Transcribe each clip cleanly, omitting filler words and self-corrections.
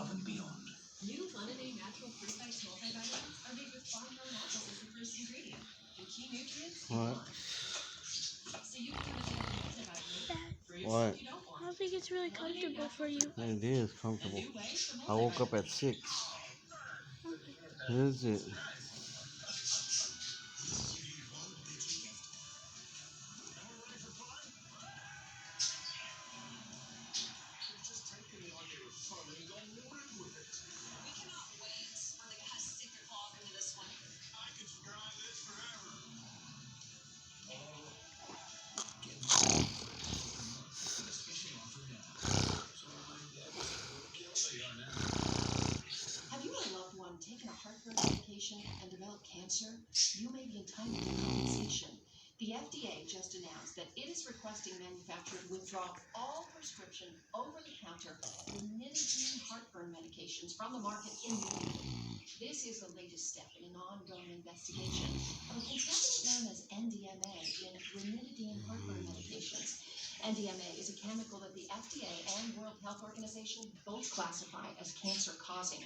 above and beyond. New Lemonade Natural Fruit Bites multivitamins are made with farm-grown apples as the first ingredient and key nutrients in one. So you can have a daily multivitamin. Fruits What? you don't want. I don't think it's really comfortable for you. It is comfortable. A new way for I woke up at 6. Is it? Have you or a loved one taken a heartburn medication and developed cancer? You may be entitled to compensation. The FDA just announced that it is requesting manufacturers withdraw all prescription over-the-counter ranitidine heartburn medications from the market immediately. This is the latest step in an ongoing investigation of a contaminant known as NDMA in ranitidine heartburn medications. NDMA is a chemical that the FDA and World Health Organization both classify as cancer-causing.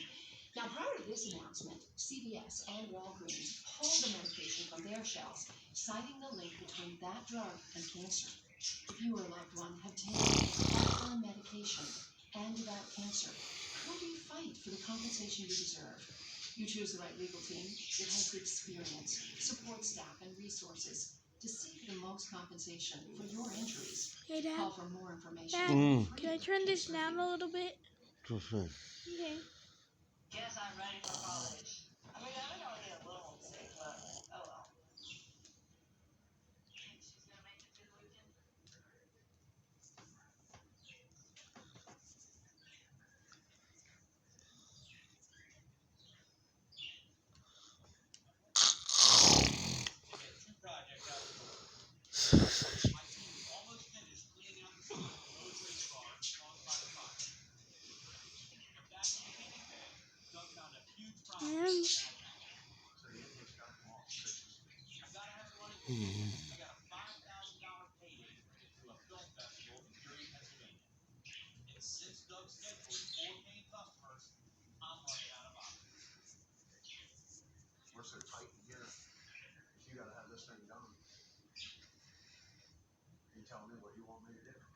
Now, prior to this announcement, CVS and Walgreens pulled the medication from their shelves, citing the link between that drug and cancer. If you or a loved one have taken this heartburn medication and developed cancer, how do you fight for the compensation you deserve? You choose the right legal team. It has the experience, support staff, and resources to seek the most compensation for your injuries. Hey, Dad. Call for more information. Dad, can I turn this down a little bit? Just Okay. Guess I'm ready for college. I mean, I would only get a little sick, but oh well. Think she's gonna make it through the weekend? Two projects out the door. My team is almost finished cleaning out the side of the road race car caused by the fire. And back in the mechanic bay, Doug found a huge problem. So you think it's got to come off? I gotta have it running. I got a $5,000 payday to a film festival in Erie, Pennsylvania. And since Doug's scheduled 4 paying customers, I'm running out of options. We're so tight in here. You gotta have this thing done. You tell me what you want me to do.